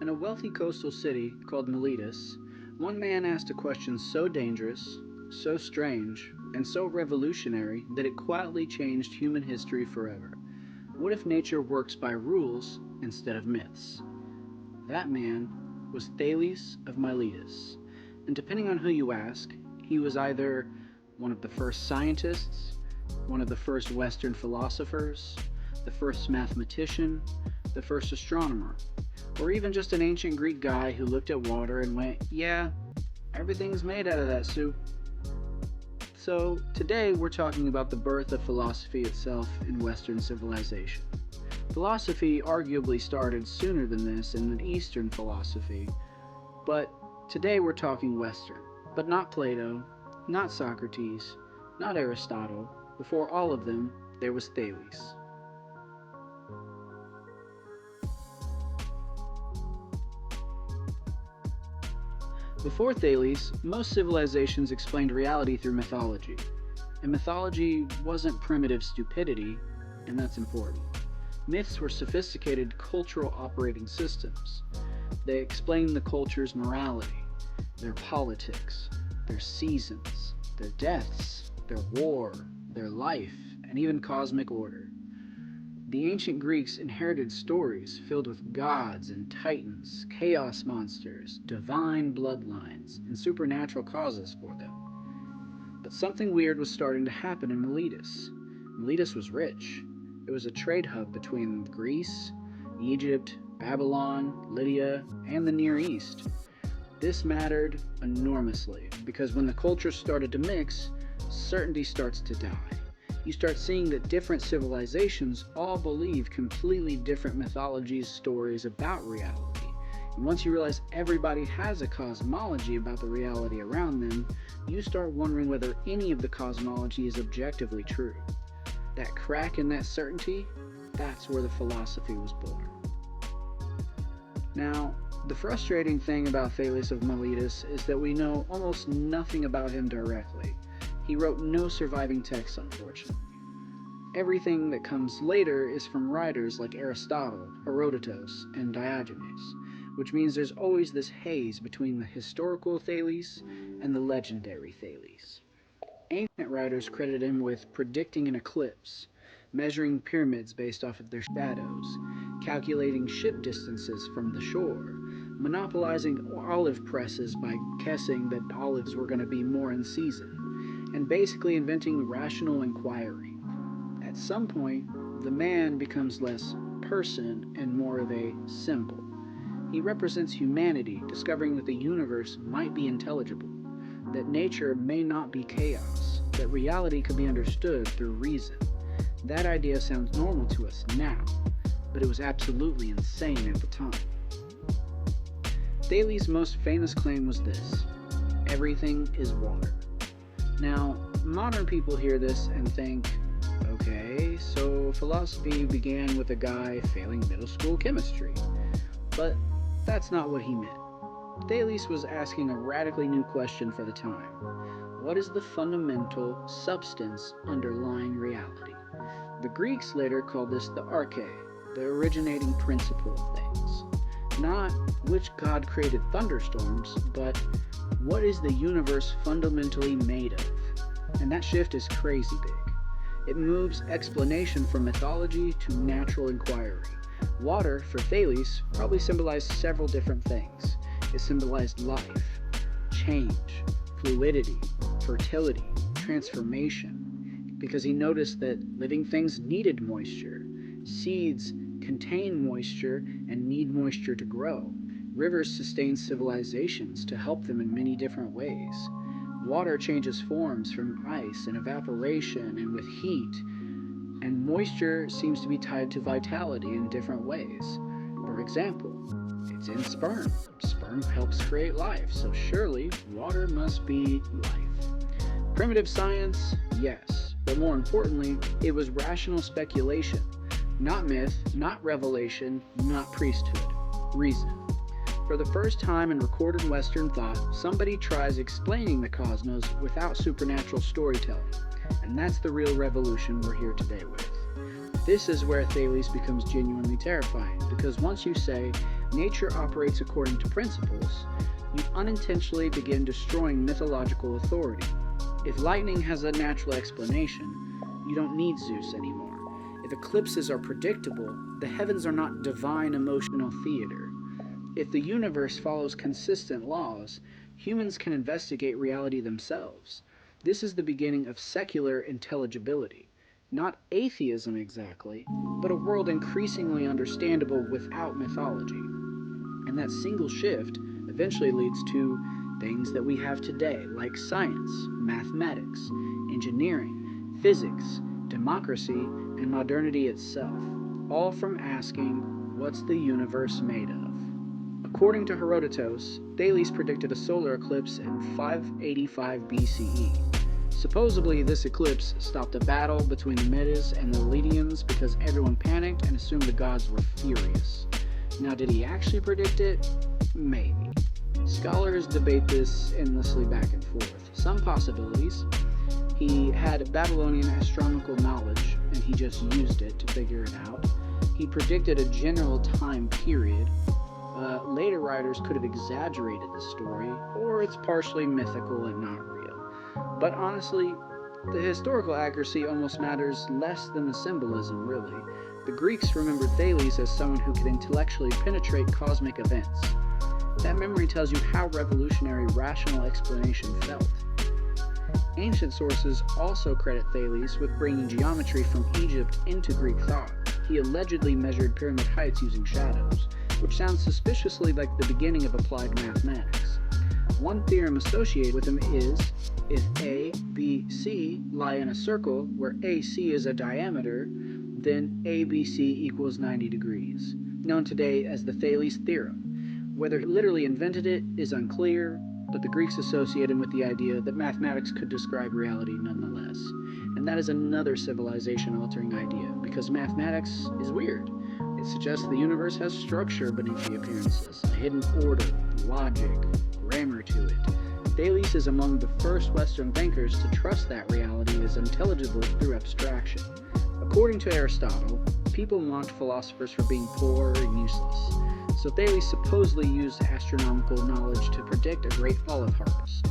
In a wealthy coastal city called Miletus, one man asked a question so dangerous, so strange, and so revolutionary that it quietly changed human history forever. What if nature works by rules instead of myths? That man was Thales of Miletus, and depending on who you ask, he was either one of the first scientists, one of the first Western philosophers, the first mathematician, the first astronomer, or even just an ancient Greek guy who looked at water and went, yeah, everything's made out of that soup. So today we're talking about the birth of philosophy itself in Western civilization. Philosophy arguably started sooner than this in Eastern philosophy, but today we're talking Western. But not Plato, not Socrates, not Aristotle. Before all of them, there was Thales. Before Thales, most civilizations explained reality through mythology. And mythology wasn't primitive stupidity, and that's important. Myths were sophisticated cultural operating systems. They explained the culture's morality, their politics, their seasons, their deaths, their war, their life, and even cosmic order. The ancient Greeks inherited stories filled with gods and titans, chaos monsters, divine bloodlines, and supernatural causes for them. But something weird was starting to happen in Miletus. Miletus was rich. It was a trade hub between Greece, Egypt, Babylon, Lydia, and the Near East. This mattered enormously because when the cultures started to mix, certainty starts to die. You start seeing that different civilizations all believe completely different mythologies, stories about reality. And once you realize everybody has a cosmology about the reality around them, you start wondering whether any of the cosmology is objectively true. That crack in that certainty, that's where the philosophy was born. Now, the frustrating thing about Thales of Miletus is that we know almost nothing about him directly. He wrote no surviving texts, unfortunately. Everything that comes later is from writers like Aristotle, Herodotus, and Diogenes, which means there's always this haze between the historical Thales and the legendary Thales. Ancient writers credit him with predicting an eclipse, measuring pyramids based off of their shadows, calculating ship distances from the shore, monopolizing olive presses by guessing that olives were going to be more in season, and basically inventing rational inquiry. At some point, the man becomes less person and more of a symbol. He represents humanity, discovering that the universe might be intelligible, that nature may not be chaos, that reality could be understood through reason. That idea sounds normal to us now, but it was absolutely insane at the time. Thales' most famous claim was this: everything is water. Now, modern people hear this and think, okay, so philosophy began with a guy failing middle school chemistry. But that's not what he meant. Thales was asking a radically new question for the time. What is the fundamental substance underlying reality? The Greeks later called this the arche, the originating principle of things. Not which god created thunderstorms, but what is the universe fundamentally made of? And that shift is crazy big. It moves explanation from mythology to natural inquiry. Water, for Thales, probably symbolized several different things. It symbolized life, change, fluidity, fertility, transformation, because he noticed that living things needed moisture. Seeds contain moisture and need moisture to grow. Rivers sustain civilizations to help them in many different ways. Water changes forms from ice and evaporation and with heat, and moisture seems to be tied to vitality in different ways. For example, it's in sperm. Sperm helps create life, so surely water must be life. Primitive science? Yes, but more importantly, it was rational speculation. Not myth, not revelation, not priesthood. Reason. For the first time in recorded Western thought, somebody tries explaining the cosmos without supernatural storytelling, and that's the real revolution we're here today with. This is where Thales becomes genuinely terrifying, because once you say, nature operates according to principles, you unintentionally begin destroying mythological authority. If lightning has a natural explanation, you don't need Zeus anymore. If eclipses are predictable, the heavens are not divine emotional theater. If the universe follows consistent laws, humans can investigate reality themselves. This is the beginning of secular intelligibility. Not atheism exactly, but a world increasingly understandable without mythology. And that single shift eventually leads to things that we have today, like science, mathematics, engineering, physics, democracy, and modernity itself, all from asking, what's the universe made of? According to Herodotus, Thales predicted a solar eclipse in 585 BCE. Supposedly, this eclipse stopped a battle between the Medes and the Lydians because everyone panicked and assumed the gods were furious. Now, did he actually predict it? Maybe. Scholars debate this endlessly back and forth. Some possibilities. He had Babylonian astronomical knowledge, and he just used it to figure it out. He predicted a general time period. Later writers could have exaggerated the story, or it's partially mythical and not real. But honestly, the historical accuracy almost matters less than the symbolism, really. The Greeks remembered Thales as someone who could intellectually penetrate cosmic events. That memory tells you how revolutionary rational explanation felt. Ancient sources also credit Thales with bringing geometry from Egypt into Greek thought. He allegedly measured pyramid heights using shadows, which sounds suspiciously like the beginning of applied mathematics. One theorem associated with him is, if A, B, C lie in a circle where AC is a diameter, then ABC equals 90 degrees, known today as the Thales theorem. Whether he literally invented it is unclear, but the Greeks associate him with the idea that mathematics could describe reality nonetheless. And that is another civilization-altering idea, because mathematics is weird. It suggests the universe has structure beneath the appearances, a hidden order, logic, grammar to it. Thales is among the first Western thinkers to trust that reality is intelligible through abstraction. According to Aristotle, people mocked philosophers for being poor and useless. So Thales supposedly used astronomical knowledge to predict a great olive harvest.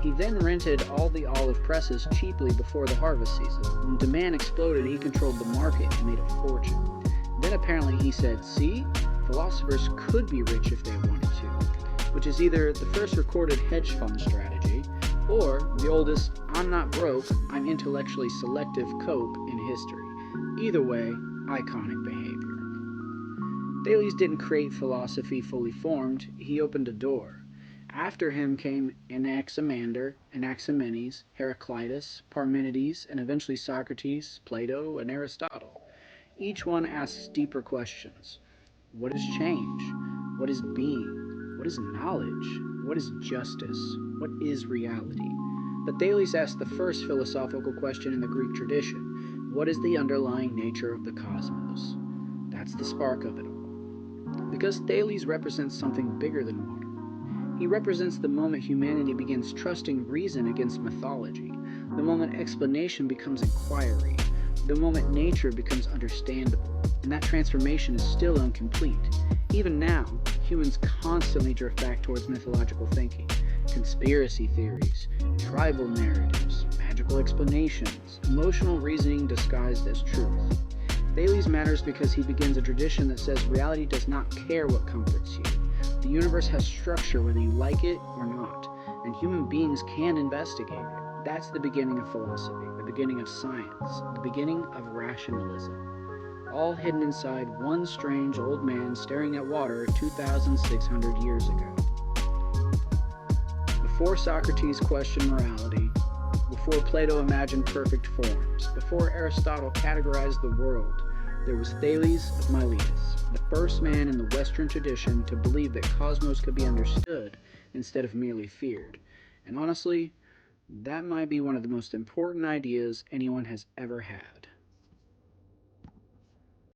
He then rented all the olive presses cheaply before the harvest season. When demand exploded, he controlled the market and made a fortune. Then apparently he said, see, philosophers could be rich if they wanted to, which is either the first recorded hedge fund strategy, or the oldest, I'm not broke, I'm intellectually selective cope in history. Either way, iconic behavior. Thales didn't create philosophy fully formed, he opened a door. After him came Anaximander, Anaximenes, Heraclitus, Parmenides, and eventually Socrates, Plato, and Aristotle. Each one asks deeper questions. What is change? What is being? What is knowledge? What is justice? What is reality? But Thales asked the first philosophical question in the Greek tradition. What is the underlying nature of the cosmos? That's the spark of it all. Because Thales represents something bigger than water. He represents the moment humanity begins trusting reason against mythology, the moment explanation becomes inquiry, the moment nature becomes understandable, and that transformation is still incomplete. Even now, humans constantly drift back towards mythological thinking, conspiracy theories, tribal narratives, magical explanations, emotional reasoning disguised as truth. Thales matters because he begins a tradition that says reality does not care what comforts you. The universe has structure whether you like it or not, and human beings can investigate it. That's the beginning of philosophy, the beginning of science, the beginning of rationalism. All hidden inside one strange old man staring at water 2,600 years ago. Before Socrates questioned morality, before Plato imagined perfect forms, before Aristotle categorized the world, there was Thales of Miletus, the first man in the Western tradition to believe that cosmos could be understood instead of merely feared. And honestly, that might be one of the most important ideas anyone has ever had.